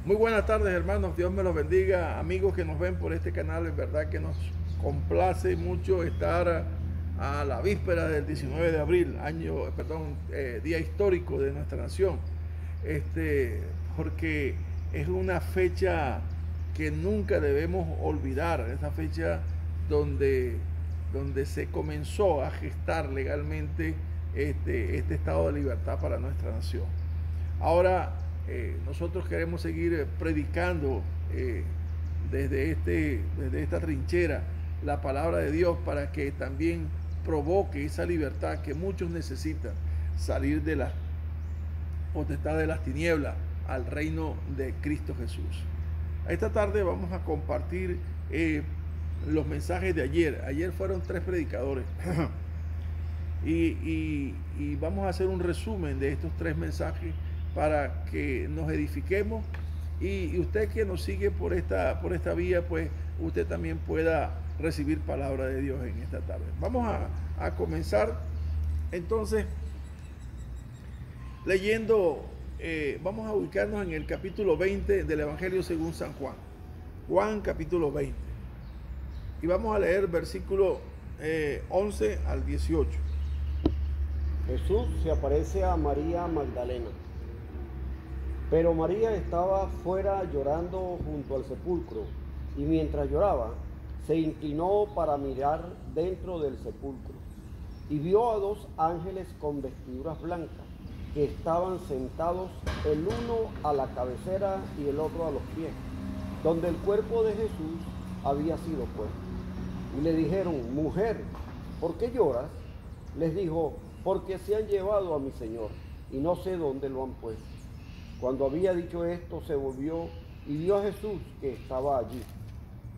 Muy buenas tardes, hermanos. Dios me los bendiga. Amigos que nos ven por este canal, es verdad que nos complace mucho estar a la víspera del 19 de abril, día histórico de nuestra nación. Porque es una fecha que nunca debemos olvidar, esa fecha donde se comenzó a gestar legalmente este estado de libertad para nuestra nación. Ahora nosotros queremos seguir predicando desde esta trinchera la palabra de Dios para que también provoque esa libertad que muchos necesitan, salir de la potestad de las tinieblas al reino de Cristo Jesús. Esta tarde vamos a compartir los mensajes de ayer. Ayer fueron 3 predicadores y vamos a hacer un resumen de estos 3 mensajes para que nos edifiquemos y usted que nos sigue por esta vía, pues usted también pueda recibir palabra de Dios en esta tarde. Vamos a comenzar entonces leyendo, vamos a ubicarnos en el capítulo 20 del Evangelio según San Juan. Juan capítulo 20. Y vamos a leer versículo 11 al 18. Jesús se aparece a María Magdalena. Pero María estaba fuera llorando junto al sepulcro, y mientras lloraba, se inclinó para mirar dentro del sepulcro, y vio a 2 ángeles con vestiduras blancas, que estaban sentados el uno a la cabecera y el otro a los pies, donde el cuerpo de Jesús había sido puesto. Y le dijeron: mujer, ¿por qué lloras? Les dijo: porque se han llevado a mi Señor, y no sé dónde lo han puesto. Cuando había dicho esto, se volvió y vio a Jesús que estaba allí,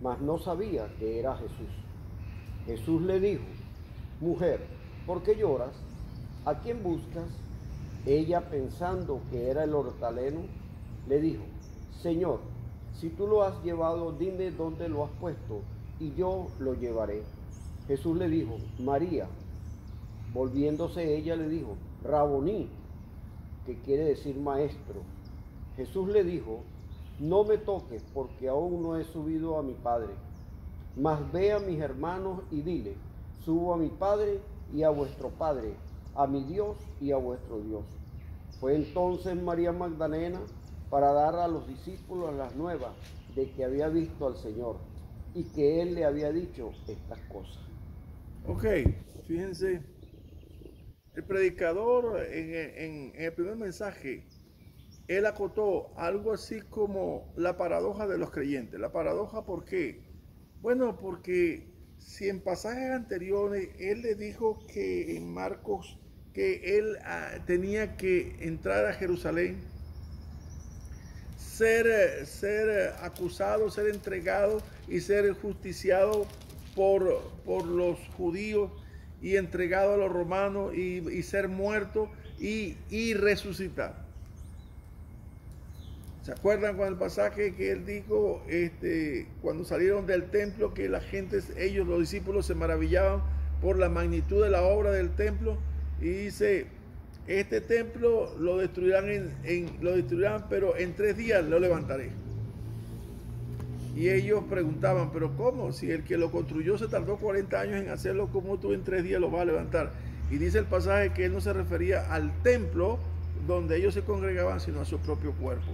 mas no sabía que era Jesús. Jesús le dijo: mujer, ¿por qué lloras? ¿A quién buscas? Ella, pensando que era el hortelano, le dijo: Señor, si tú lo has llevado, dime dónde lo has puesto, y yo lo llevaré. Jesús le dijo: María. Volviéndose ella le dijo: Raboní, que quiere decir maestro. Jesús le dijo: no me toques, porque aún no he subido a mi Padre. Mas ve a mis hermanos y dile: subo a mi Padre y a vuestro Padre, a mi Dios y a vuestro Dios. Fue entonces María Magdalena para dar a los discípulos las nuevas de que había visto al Señor y que Él le había dicho estas cosas. Ok, fíjense, el predicador en el primer mensaje, él acotó algo así como la paradoja de los creyentes. La paradoja, ¿por qué? Bueno, porque si en pasajes anteriores él le dijo que en Marcos que él tenía que entrar a Jerusalén, ser acusado, ser entregado y ser justiciado por los judíos y entregado a los romanos y ser muerto y resucitar. ¿Se acuerdan con el pasaje que él dijo cuando salieron del templo, que la gente, ellos, los discípulos, se maravillaban por la magnitud de la obra del templo? Y dice: este templo lo destruirán, pero en 3 días lo levantaré. Y ellos preguntaban: pero ¿cómo? Si el que lo construyó se tardó 40 años en hacerlo, ¿cómo tú en 3 días lo vas a levantar? Y dice el pasaje que él no se refería al templo donde ellos se congregaban, sino a su propio cuerpo.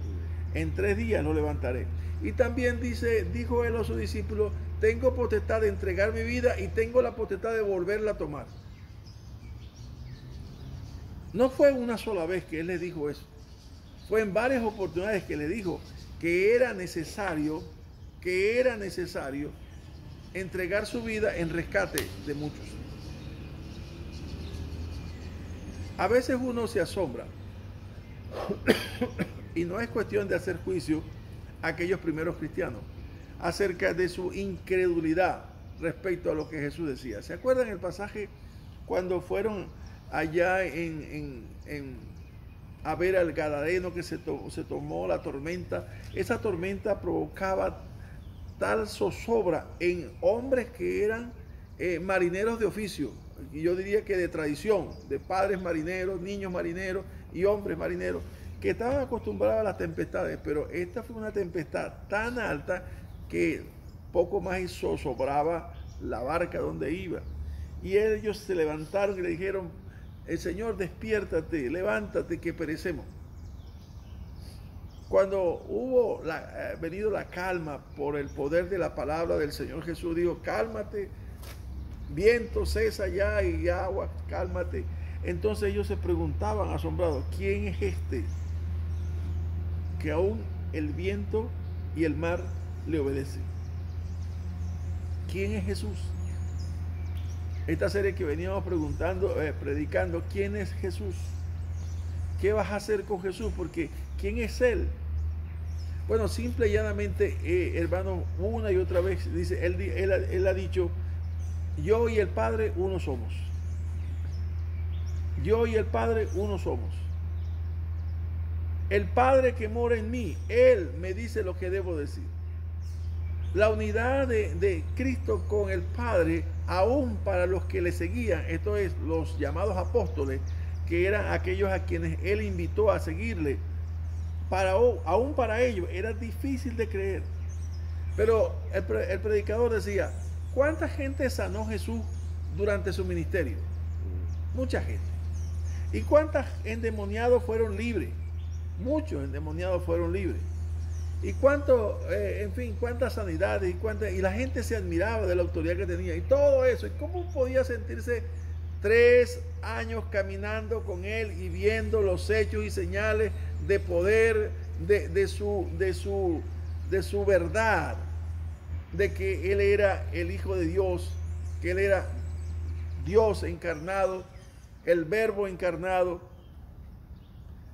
En 3 días lo levantaré. Y también dijo él a sus discípulos: tengo potestad de entregar mi vida y tengo la potestad de volverla a tomar. No fue una sola vez que él les dijo eso. Fue en varias oportunidades que le dijo que era necesario entregar su vida en rescate de muchos. A veces uno se asombra y no es cuestión de hacer juicio a aquellos primeros cristianos acerca de su incredulidad respecto a lo que Jesús decía. ¿Se acuerdan el pasaje cuando fueron allá a ver al Gadareno, que se tomó la tormenta? Esa tormenta provocaba tal zozobra en hombres que eran marineros de oficio, y yo diría que de tradición, de padres marineros, niños marineros y hombres marineros, que estaban acostumbrados a las tempestades, pero esta fue una tempestad tan alta que poco más y zozobraba la barca donde iba. Y ellos se levantaron y le dijeron: el Señor, despiértate, levántate, que perecemos. Cuando hubo venido la calma por el poder de la palabra del Señor Jesús, dijo: cálmate, viento, cesa ya, y agua, cálmate. Entonces ellos se preguntaban asombrados: ¿quién es este que aún el viento y el mar le obedecen? ¿Quién es Jesús? Esta serie que veníamos predicando, ¿quién es Jesús? ¿Qué vas a hacer con Jesús? Porque ¿quién es Él? Bueno, simple y llanamente, hermano, una y otra vez dice, él ha dicho: yo y el Padre uno somos. Yo y el Padre uno somos. El Padre que mora en mí, Él me dice lo que debo decir. La unidad de Cristo con el Padre, aún para los que le seguían, esto es, los llamados apóstoles, que eran aquellos a quienes Él invitó a seguirle, aún para ellos era difícil de creer. Pero el predicador decía: ¿cuánta gente sanó Jesús durante su ministerio? Mucha gente. ¿Y cuántos endemoniados fueron libres? Muchos endemoniados fueron libres. ¿Y cuántas sanidades? Y la gente se admiraba de la autoridad que tenía y todo eso. ¿Y cómo podía sentirse 3 años caminando con Él y viendo los hechos y señales de poder de su verdad, de que Él era el Hijo de Dios, que Él era Dios encarnado, el Verbo encarnado?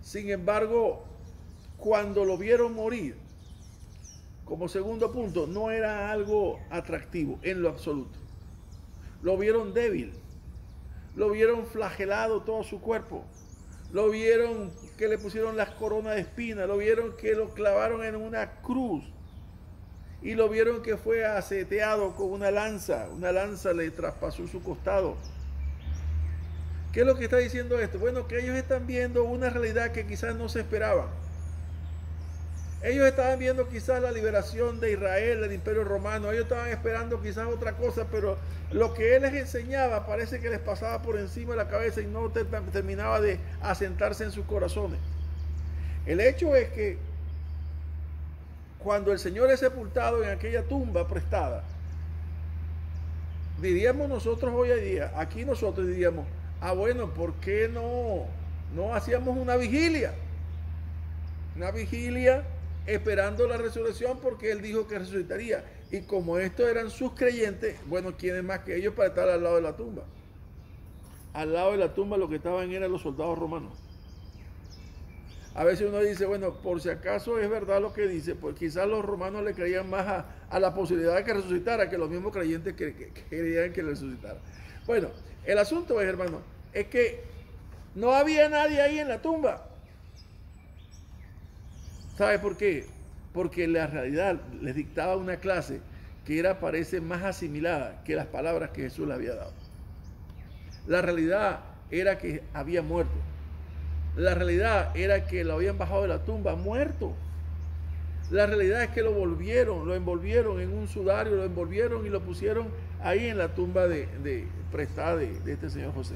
Sin embargo, cuando lo vieron morir, como segundo punto, no era algo atractivo en lo absoluto. Lo vieron débil, lo vieron flagelado todo su cuerpo, lo vieron que le pusieron las coronas de espinas, lo vieron que lo clavaron en una cruz y lo vieron que fue aseteado con una lanza le traspasó su costado. ¿Qué es lo que está diciendo esto? Bueno, que ellos están viendo una realidad que quizás no se esperaban. Ellos estaban viendo quizás la liberación de Israel del Imperio Romano. Ellos estaban esperando quizás otra cosa, pero lo que Él les enseñaba parece que les pasaba por encima de la cabeza y no terminaba de asentarse en sus corazones. El hecho es que cuando el Señor es sepultado en aquella tumba prestada, diríamos nosotros hoy en día, aquí nosotros diríamos: bueno, ¿por qué no hacíamos una vigilia? Una vigilia esperando la resurrección, porque Él dijo que resucitaría. Y como estos eran sus creyentes, bueno, ¿quién es más que ellos para estar al lado de la tumba? Al lado de la tumba lo que estaban eran los soldados romanos. A veces uno dice: bueno, por si acaso es verdad lo que dice, pues quizás los romanos le creían más a la posibilidad de que resucitara que los mismos creyentes que creían que resucitara. Bueno, el asunto es, hermano, es que no había nadie ahí en la tumba. ¿Sabe por qué? Porque la realidad les dictaba una clase que parece más asimilada que las palabras que Jesús le había dado. La realidad era que había muerto. La realidad era que lo habían bajado de la tumba muerto. La realidad es que lo envolvieron en un sudario, lo envolvieron y lo pusieron ahí en la tumba prestada de este señor José.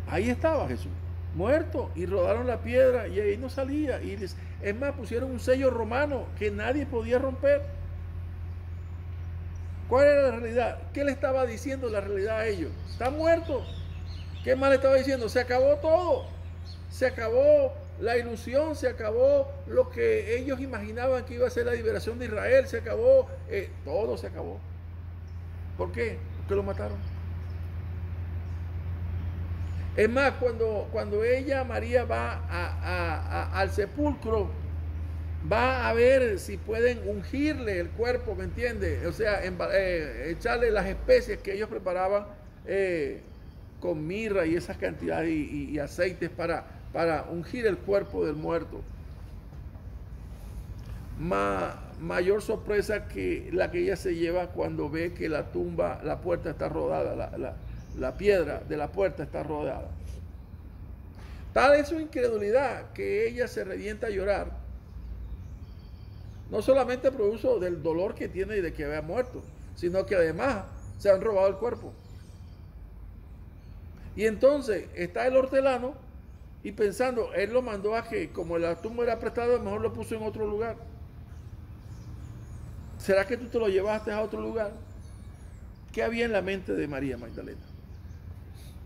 Ahí estaba Jesús, muerto, y rodaron la piedra y ahí no salía. Es más, pusieron un sello romano que nadie podía romper. ¿Cuál era la realidad? ¿Qué le estaba diciendo la realidad a ellos? Está muerto. ¿Qué más le estaba diciendo? Se acabó todo. Se acabó la ilusión, se acabó lo que ellos imaginaban que iba a ser la liberación de Israel, se acabó, todo se acabó. ¿Por qué? Porque lo mataron. Es más, cuando María va al sepulcro, va a ver si pueden ungirle el cuerpo, ¿me entiende? O sea, echarle las especies que ellos preparaban con mirra y esas cantidades y aceites para ungir el cuerpo del muerto. Mayor sorpresa que la que ella se lleva cuando ve que la puerta está rodada, la piedra de la puerta está rodada. Tal es su incredulidad que ella se revienta a llorar. No solamente producto del dolor que tiene y de que había muerto, sino que además se han robado el cuerpo. Y entonces está el hortelano y pensando, él lo mandó a que, como la tumba era prestada, mejor lo puso en otro lugar. ¿Será que tú te lo llevaste a otro lugar? ¿Qué había en la mente de María Magdalena?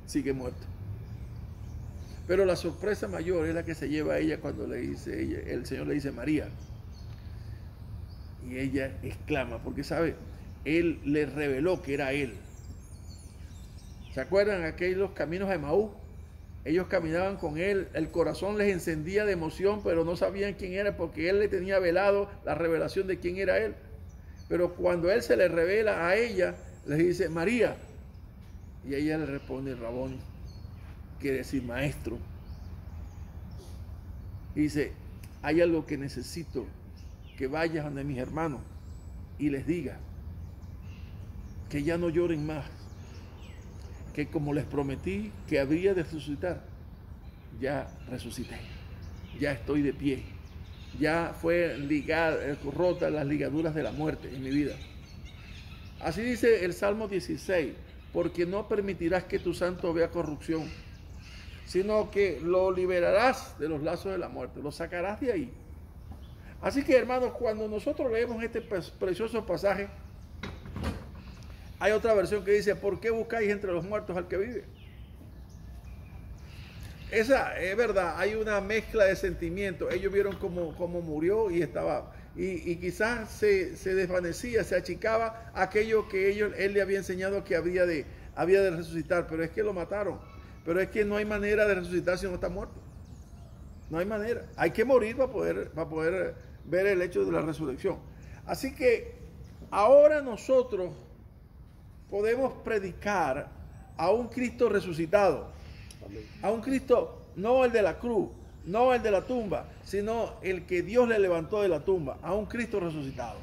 Sigue muerto. Pero la sorpresa mayor es la que se lleva a ella cuando le dice ella, el Señor le dice María. Y ella exclama, porque sabe, Él le reveló que era Él. ¿Se acuerdan aquellos caminos de Emaús? Ellos caminaban con Él, el corazón les encendía de emoción, pero no sabían quién era porque Él le tenía velado la revelación de quién era Él. Pero cuando Él se le revela a ella, les dice, María. Y ella le responde, Rabón, quiere decir maestro. Y dice, hay algo que necesito, que vayas donde mis hermanos y les diga que ya no lloren más, que como les prometí que habría de resucitar, ya resucité, ya estoy de pie, ya fue rota las ligaduras de la muerte en mi vida. Así dice el Salmo 16, porque no permitirás que tu santo vea corrupción, sino que lo liberarás de los lazos de la muerte, lo sacarás de ahí. Así que, hermanos, cuando nosotros leemos este precioso pasaje, hay otra versión que dice, ¿por qué buscáis entre los muertos al que vive? Esa es verdad, hay una mezcla de sentimientos. Ellos vieron cómo murió y estaba, y quizás se desvanecía, se achicaba aquello que él le había enseñado que había de resucitar, pero es que lo mataron. Pero es que no hay manera de resucitar si no está muerto. No hay manera. Hay que morir para poder ver el hecho de la resurrección. Así que ahora nosotros podemos predicar a un Cristo resucitado. A un Cristo, no el de la cruz, no el de la tumba, sino el que Dios le levantó de la tumba. A un Cristo resucitado.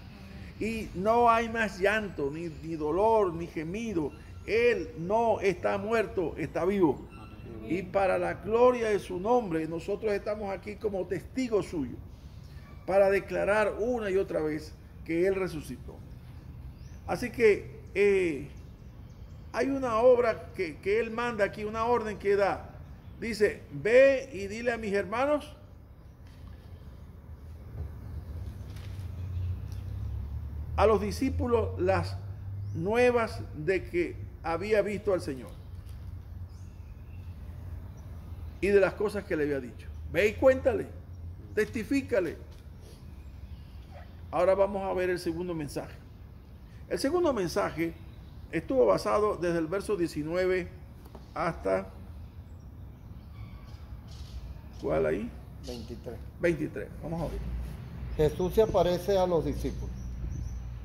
Y no hay más llanto, ni dolor, ni gemido. Él no está muerto, está vivo. Y para la gloria de su nombre, nosotros estamos aquí como testigos suyos para declarar una y otra vez que Él resucitó. Así que hay una obra que Él manda aquí, una orden que da. Dice, ve y dile a mis hermanos a los discípulos las nuevas de que había visto al Señor y de las cosas que le había dicho. Ve y cuéntale, testifícale. Ahora vamos a ver el segundo mensaje. El segundo mensaje estuvo basado desde el verso 19 hasta, ¿cuál ahí? 23. Vamos a ver. Jesús se aparece a los discípulos.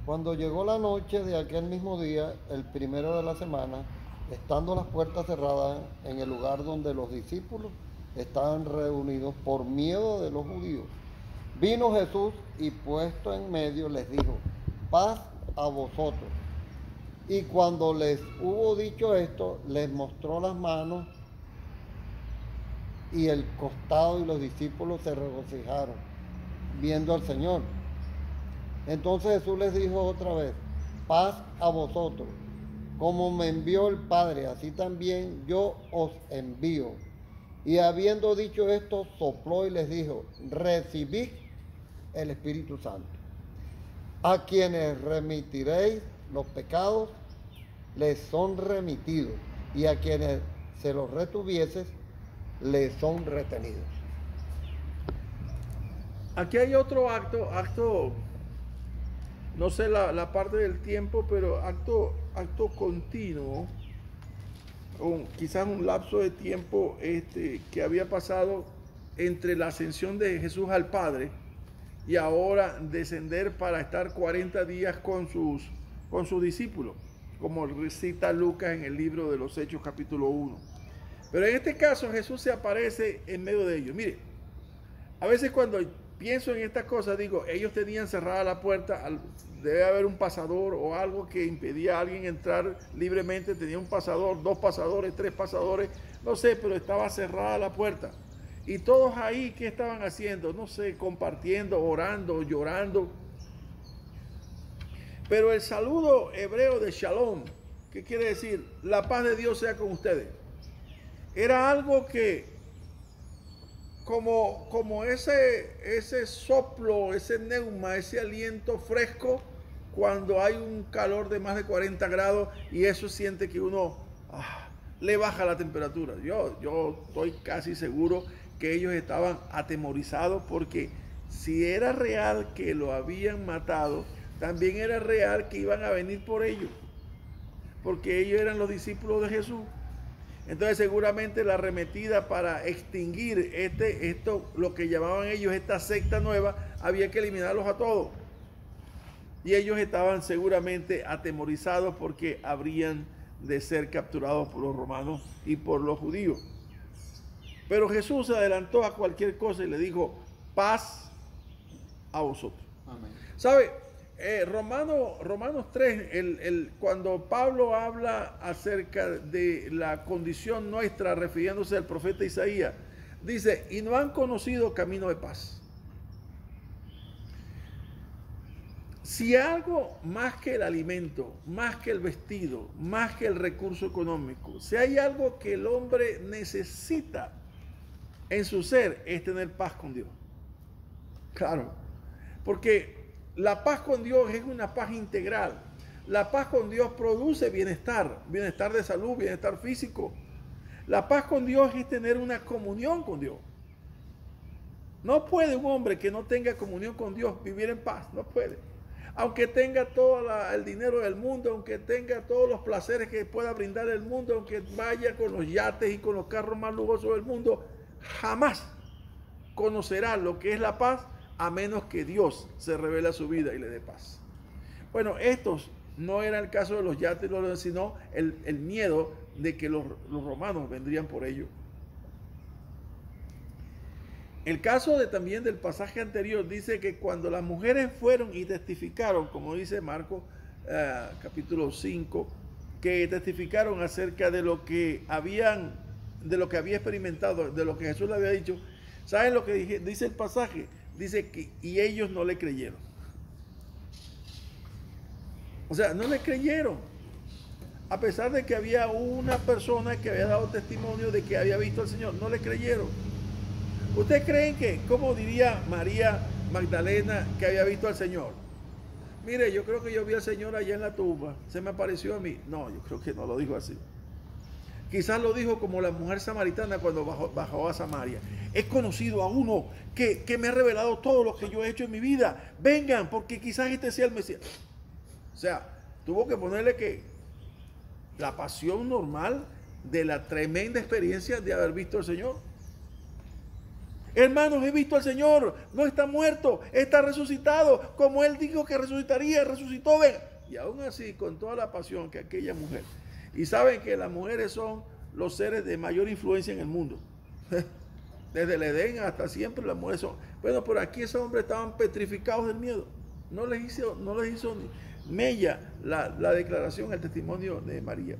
Cuando llegó la noche de aquel mismo día, el primero de la semana, estando las puertas cerradas en el lugar donde los discípulos estaban reunidos por miedo de los judíos, vino Jesús y puesto en medio les dijo, paz a vosotros. Y cuando les hubo dicho esto, les mostró las manos y el costado, y los discípulos se regocijaron viendo al Señor. Entonces Jesús les dijo otra vez, paz a vosotros. Como me envió el Padre, así también yo os envío. Y habiendo dicho esto, sopló y les dijo, recibid el Espíritu Santo. A quienes remitiréis los pecados, les son remitidos. Y a quienes se los retuvieses, les son retenidos. Aquí hay otro acto, no sé la parte del tiempo, pero acto continuo, quizás un lapso de tiempo que había pasado entre la ascensión de Jesús al Padre y ahora descender para estar 40 días con sus discípulos, como recita Lucas en el libro de los Hechos capítulo 1. Pero en este caso Jesús se aparece en medio de ellos. Mire, a veces cuando pienso en estas cosas, digo, ellos tenían cerrada la puerta, debe haber un pasador o algo que impedía a alguien entrar libremente, tenía un pasador, 2 pasadores, 3 pasadores, no sé, pero estaba cerrada la puerta. Y todos ahí, ¿qué estaban haciendo? No sé, compartiendo, orando, llorando. Pero el saludo hebreo de Shalom, ¿qué quiere decir? La paz de Dios sea con ustedes. Era algo que, como ese soplo, ese neuma, ese aliento fresco, cuando hay un calor de más de 40 grados y eso siente que uno le baja la temperatura. Yo estoy casi seguro que ellos estaban atemorizados, porque si era real que lo habían matado, también era real que iban a venir por ellos, porque ellos eran los discípulos de Jesús. Entonces seguramente la arremetida para extinguir lo que llamaban ellos esta secta nueva, había que eliminarlos a todos. Y ellos estaban seguramente atemorizados porque habrían de ser capturados por los romanos y por los judíos. Pero Jesús se adelantó a cualquier cosa y le dijo: paz a vosotros. Amén. ¿Sabe? Romanos 3, cuando Pablo habla acerca de la condición nuestra, refiriéndose al profeta Isaías, dice: y no han conocido camino de paz. Si algo más que el alimento, más que el vestido, más que el recurso económico, si hay algo que el hombre necesita en su ser, es tener paz con Dios. Claro, porque la paz con Dios es una paz integral. La paz con Dios produce bienestar de salud, bienestar físico. La paz con Dios es tener una comunión con Dios. No puede un hombre que no tenga comunión con Dios vivir en paz, no puede. Aunque tenga todo el dinero del mundo, aunque tenga todos los placeres que pueda brindar el mundo, aunque vaya con los yates y con los carros más lujosos del mundo, jamás conocerá lo que es la paz, a menos que Dios se revele a su vida y le dé paz. Bueno, estos no era el caso de los yates, sino el miedo de que los romanos vendrían por ellos. El caso también del pasaje anterior dice que cuando las mujeres fueron y testificaron, como dice Marcos capítulo 5, que testificaron acerca de lo que había experimentado, de lo que Jesús le había dicho, ¿saben lo que dice el pasaje? Dice que y ellos no le creyeron. O sea, no le creyeron. A pesar de que había una persona que había dado testimonio de que había visto al Señor, no le creyeron. ¿Ustedes creen que, cómo diría María Magdalena, que había visto al Señor? Mire, yo creo que yo vi al Señor allá en la tumba, se me apareció a mí. No, yo creo que no lo dijo así. Quizás lo dijo como la mujer samaritana cuando bajó a Samaria. He conocido a uno que me ha revelado todo lo que yo he hecho en mi vida. Vengan, porque quizás este sea el Mesías. O sea, tuvo que ponerle que la pasión normal de la tremenda experiencia de haber visto al Señor. Hermanos, he visto al Señor, no está muerto, está resucitado, como Él dijo que resucitaría, resucitó, ven. Y aún así, con toda la pasión que aquella mujer. Y saben que las mujeres son los seres de mayor influencia en el mundo. Desde el Edén hasta siempre las mujeres son. Bueno, por aquí esos hombres estaban petrificados del miedo. No les hizo ni mella la declaración, el testimonio de María.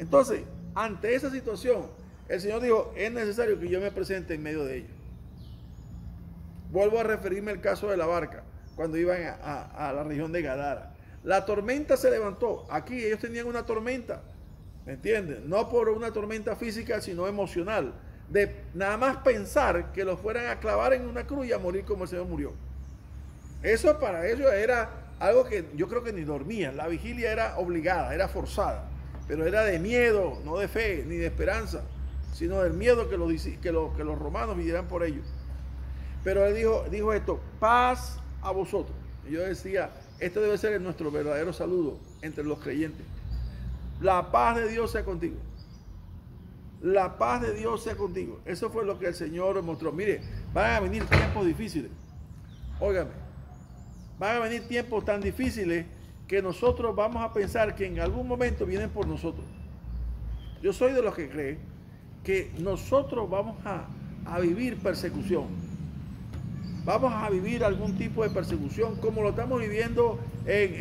Entonces, ante esa situación, el Señor dijo: es necesario que yo me presente en medio de ellos. Vuelvo a referirme al caso de la barca, cuando iban a la región de Gadara. La tormenta se levantó. Aquí ellos tenían una tormenta, ¿me entienden? No por una tormenta física, sino emocional. De nada más pensar que los fueran a clavar en una cruz y a morir como el Señor murió. Eso para ellos era algo que yo creo que ni dormían. La vigilia era obligada, era forzada. Pero era de miedo, no de fe, ni de esperanza, sino del miedo que los romanos vinieran por ellos. Pero él dijo esto: paz a vosotros. Y yo decía, este debe ser nuestro verdadero saludo entre los creyentes. La paz de Dios sea contigo. La paz de Dios sea contigo. Eso fue lo que el Señor mostró. Mire, van a venir tiempos difíciles. Óigame, van a venir tiempos tan difíciles que nosotros vamos a pensar que en algún momento vienen por nosotros. Yo soy de los que creen que nosotros vamos a vivir persecución. vamos a vivir algún tipo de persecución como lo estamos viviendo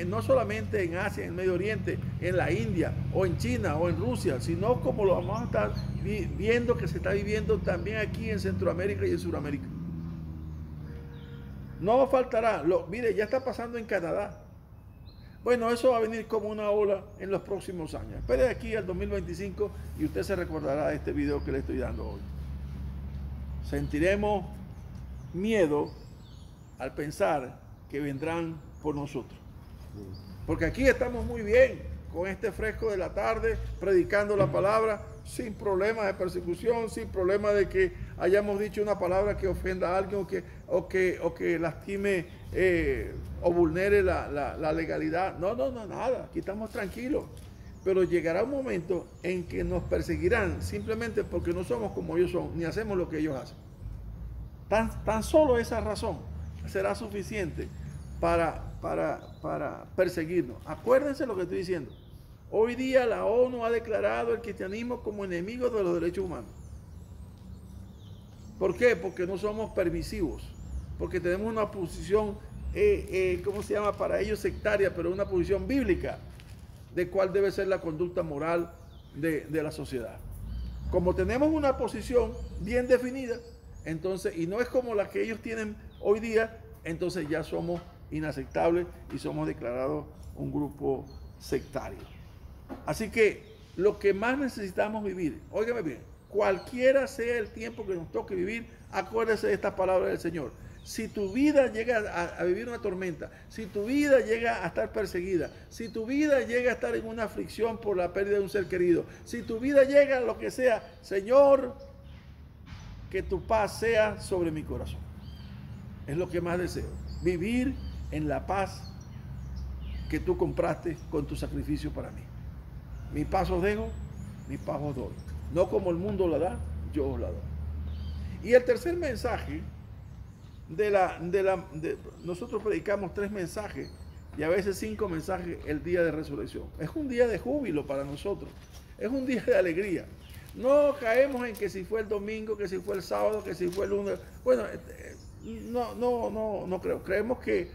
no solamente en Asia, en el Medio Oriente, en la India, o en China, o en Rusia, sino como lo vamos a estar viendo que se está viviendo también aquí en Centroamérica y en Sudamérica. No faltará, mire, ya está pasando en Canadá. Bueno, eso va a venir como una ola en los próximos años. Espere aquí al 2025 y usted se recordará de este video que le estoy dando hoy. Sentiremos miedo al pensar que vendrán por nosotros. Porque aquí estamos muy bien, con este fresco de la tarde, predicando la palabra, sin problemas de persecución, sin problema de que hayamos dicho una palabra que ofenda a alguien o que lastime o vulnere la legalidad. No, nada, aquí estamos tranquilos. Pero llegará un momento en que nos perseguirán simplemente porque no somos como ellos son, ni hacemos lo que ellos hacen. Tan solo esa razón será suficiente para perseguirnos. Acuérdense lo que estoy diciendo. Hoy día la ONU ha declarado el cristianismo como enemigo de los derechos humanos. ¿Por qué? Porque no somos permisivos, porque tenemos una posición, ¿cómo se llama? Para ellos sectaria, pero una posición bíblica de cuál debe ser la conducta moral de la sociedad. Como tenemos una posición bien definida, entonces, y no es como la que ellos tienen hoy día, entonces ya somos inaceptables y somos declarados un grupo sectario. Así que lo que más necesitamos vivir, óigame bien, cualquiera sea el tiempo que nos toque vivir, acuérdese de esta palabra del Señor. Si tu vida llega a vivir una tormenta, si tu vida llega a estar perseguida, si tu vida llega a estar en una aflicción por la pérdida de un ser querido, si tu vida llega a lo que sea, Señor, que tu paz sea sobre mi corazón. Es lo que más deseo. Vivir en la paz que tú compraste con tu sacrificio para mí. Mi paz os dejo, mi paz os doy. No como el mundo la da, yo os la doy. Y el tercer mensaje nosotros predicamos 3 mensajes y a veces 5 mensajes el día de resurrección. Es un día de júbilo para nosotros. Es un día de alegría. No caemos en que si fue el domingo, que si fue el sábado, que si fue el lunes. Bueno, no creo. Creemos que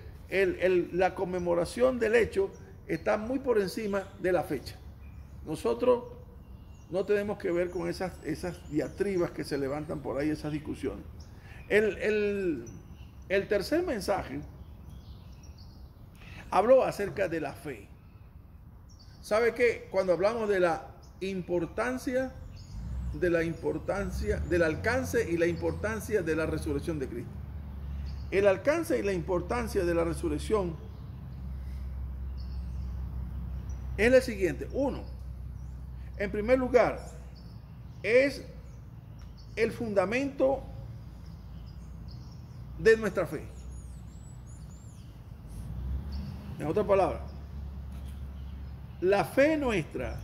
la conmemoración del hecho está muy por encima de la fecha. Nosotros no tenemos que ver con esas diatribas que se levantan por ahí, esas discusiones. El tercer mensaje habló acerca de la fe. ¿Sabe qué? Cuando hablamos de la importancia, del alcance y la importancia de la resurrección de Cristo. El alcance y la importancia de la resurrección es el siguiente. 1, en primer lugar, es el fundamento de nuestra fe. En otras palabras, la fe nuestra,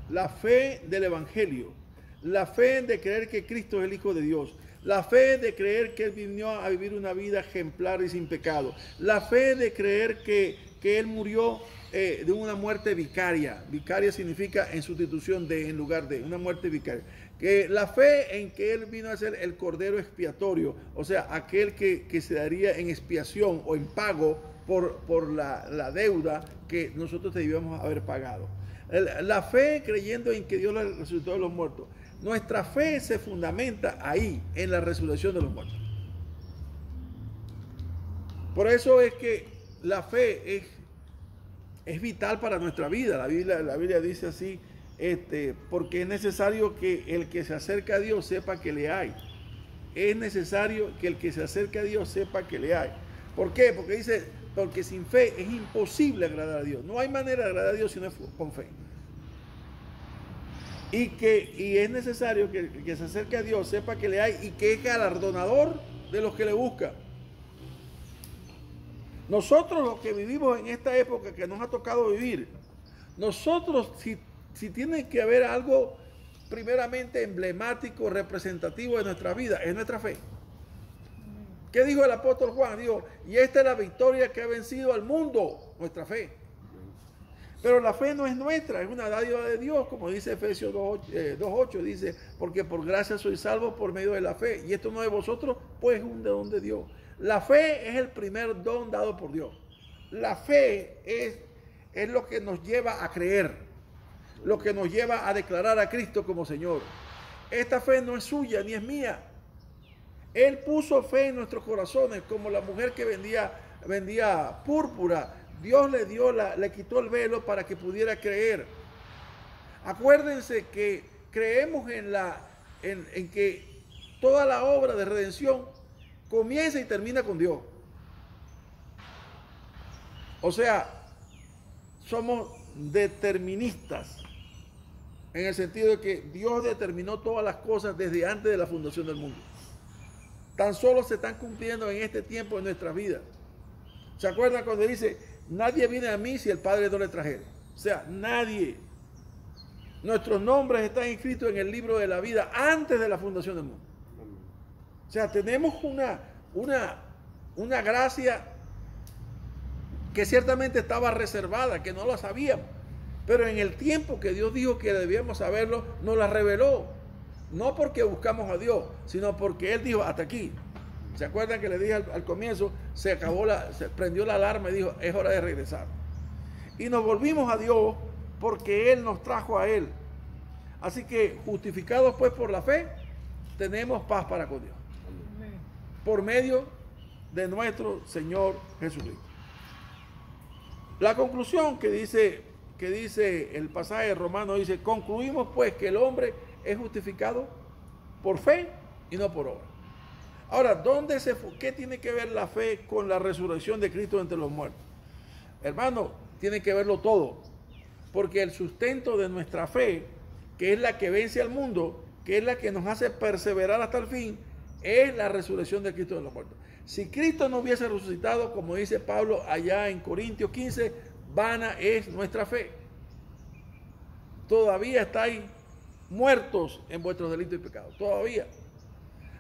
la fe del Evangelio, la fe de creer que Cristo es el Hijo de Dios, la fe de creer que Él vino a vivir una vida ejemplar y sin pecado, la fe de creer que Él murió de una muerte vicaria. Vicaria significa en sustitución de, en lugar de, una muerte vicaria. Que la fe en que Él vino a ser el cordero expiatorio, o sea, aquel que se daría en expiación o en pago por la deuda que nosotros debíamos haber pagado. La fe creyendo en que Dios la resucitó de los muertos. Nuestra fe se fundamenta ahí, en la resurrección de los muertos. Por eso es que la fe es vital para nuestra vida. La Biblia dice así, porque es necesario que el que se acerca a Dios sepa que le hay. Es necesario que el que se acerca a Dios sepa que le hay. ¿Por qué? Porque dice, porque sin fe es imposible agradar a Dios. No hay manera de agradar a Dios si no es con fe. Y es necesario que el que se acerque a Dios sepa que le hay y que es galardonador de los que le buscan. Nosotros los que vivimos en esta época que nos ha tocado vivir, nosotros si tiene que haber algo primeramente emblemático, representativo de nuestra vida, es nuestra fe. ¿Qué dijo el apóstol Juan? Dijo, y esta es la victoria que ha vencido al mundo, nuestra fe. Pero la fe no es nuestra, es una dádiva de Dios, como dice Efesios 2:8, dice, porque por gracia sois salvos por medio de la fe. Y esto no es de vosotros, pues es un don de Dios. La fe es el primer don dado por Dios. La fe es lo que nos lleva a creer, lo que nos lleva a declarar a Cristo como Señor. Esta fe no es suya ni es mía. Él puso fe en nuestros corazones, como la mujer que vendía púrpura. Dios le quitó el velo para que pudiera creer. Acuérdense que creemos en que toda la obra de redención comienza y termina con Dios. O sea, somos deterministas en el sentido de que Dios determinó todas las cosas desde antes de la fundación del mundo. Tan solo se están cumpliendo en este tiempo en nuestras vidas. ¿Se acuerdan cuando dice, nadie viene a mí si el Padre no le trajera? O sea, nadie. Nuestros nombres están inscritos en el libro de la vida antes de la fundación del mundo. O sea, tenemos una gracia que ciertamente estaba reservada, que no la sabíamos. Pero en el tiempo que Dios dijo que debíamos saberlo, nos la reveló. No porque buscamos a Dios, sino porque Él dijo, hasta aquí. ¿Se acuerdan que le dije al comienzo? Se prendió la alarma y dijo, es hora de regresar. Y nos volvimos a Dios porque Él nos trajo a Él. Así que, justificados pues por la fe, tenemos paz para con Dios. Por medio de nuestro Señor Jesucristo. La conclusión que dice el pasaje de Romano dice, concluimos pues que el hombre es justificado por fe y no por obra. Ahora, ¿qué tiene que ver la fe con la resurrección de Cristo entre los muertos? Hermano, tiene que verlo todo, porque el sustento de nuestra fe, que es la que vence al mundo, que es la que nos hace perseverar hasta el fin, es la resurrección de Cristo de los muertos. Si Cristo no hubiese resucitado, como dice Pablo allá en Corintios 15, vana es nuestra fe. Todavía estáis muertos en vuestros delitos y pecados, todavía.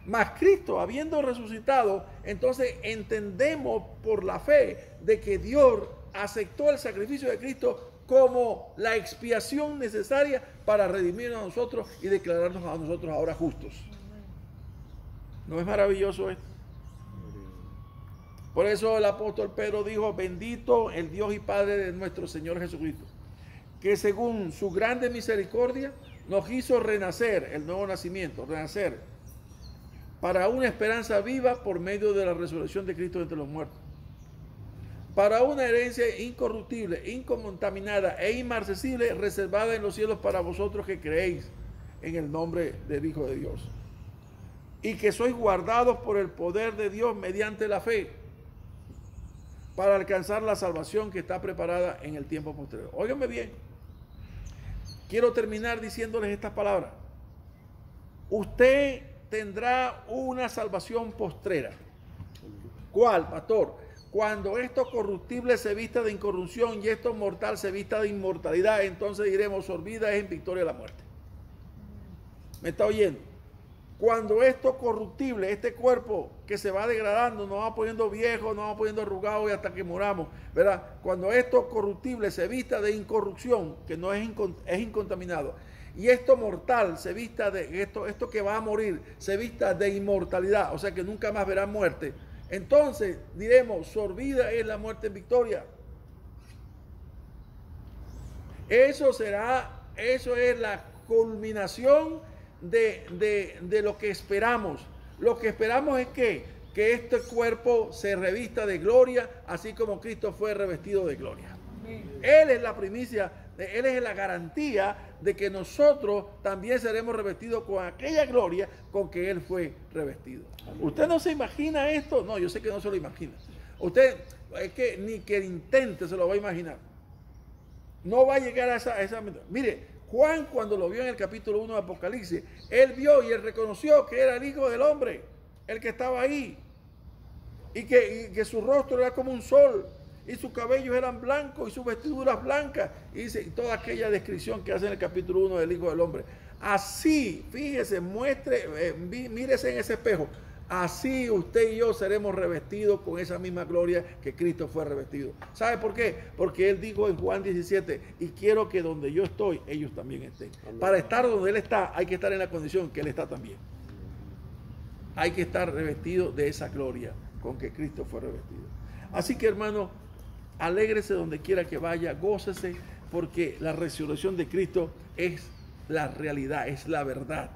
Mas Cristo, habiendo resucitado, entonces entendemos por la fe de que Dios aceptó el sacrificio de Cristo como la expiación necesaria para redimirnos a nosotros y declararnos a nosotros ahora justos. ¿No es maravilloso esto? Por eso el apóstol Pedro dijo, bendito el Dios y Padre de nuestro Señor Jesucristo, que según su grande misericordia nos hizo renacer, el nuevo nacimiento, renacer, para una esperanza viva por medio de la resurrección de Cristo entre los muertos, para una herencia incorruptible, incontaminada e inmarcesible, reservada en los cielos para vosotros que creéis en el nombre del Hijo de Dios, y que sois guardados por el poder de Dios mediante la fe, para alcanzar la salvación que está preparada en el tiempo posterior. Óiganme bien, quiero terminar diciéndoles estas palabras. Usted tendrá una salvación postrera. ¿Cuál, pastor? Cuando esto corruptible se vista de incorrupción y esto mortal se vista de inmortalidad, entonces diremos, sorbida es en victoria la muerte. ¿Me está oyendo? Cuando esto corruptible, este cuerpo que se va degradando, nos va poniendo viejo, nos va poniendo arrugado y hasta que moramos, ¿verdad? Cuando esto corruptible se vista de incorrupción, que no es incontaminado, y esto mortal se vista de esto que va a morir, se vista de inmortalidad, o sea que nunca más verá muerte, entonces diremos, sorbida es la muerte en victoria. Eso es la culminación de lo que esperamos. Lo que esperamos es que este cuerpo se revista de gloria, así como Cristo fue revestido de gloria. Él es la primicia, Él es la garantía de que nosotros también seremos revestidos con aquella gloria con que Él fue revestido. ¿Usted no se imagina esto? No, yo sé que no se lo imagina. Usted, es que ni que intente se lo va a imaginar. No va a llegar a esa. Mire, Juan, cuando lo vio en el capítulo 1 de Apocalipsis, él vio y él reconoció que era el Hijo del Hombre, el que estaba ahí, y que su rostro era como un sol, y sus cabellos eran blancos, y sus vestiduras blancas, y dice, y toda aquella descripción que hace en el capítulo 1 del Hijo del Hombre. Así, fíjese, mírese en ese espejo, así usted y yo seremos revestidos con esa misma gloria que Cristo fue revestido. ¿Sabe por qué? Porque Él dijo en Juan 17, y quiero que donde yo estoy, ellos también estén. Amén. Para estar donde Él está, hay que estar en la condición que Él está también. Hay que estar revestido de esa gloria con que Cristo fue revestido. Así que, hermano, alégrese donde quiera que vaya, gócese, porque la resurrección de Cristo es la realidad, es la verdad,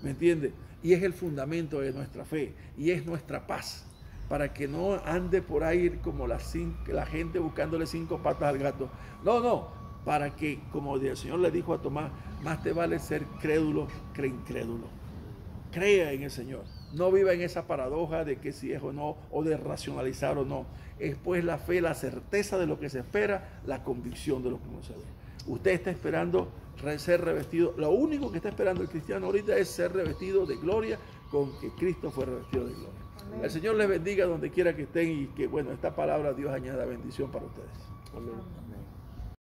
¿me entiende? Y es el fundamento de nuestra fe, y es nuestra paz, para que no ande por ahí como la gente buscándole 5 patas al gato. No, para que, como el Señor le dijo a Tomás, más te vale ser crédulo que incrédulo. Crea en el Señor. No viva en esa paradoja de que si es o no, o de racionalizar o no. Es pues la fe, la certeza de lo que se espera, la convicción de lo que no se ve. Usted está esperando ser revestido. Lo único que está esperando el cristiano ahorita es ser revestido de gloria, con que Cristo fue revestido de gloria. Amén. El Señor les bendiga donde quiera que estén, y que, bueno, esta palabra Dios añada bendición para ustedes. Amén.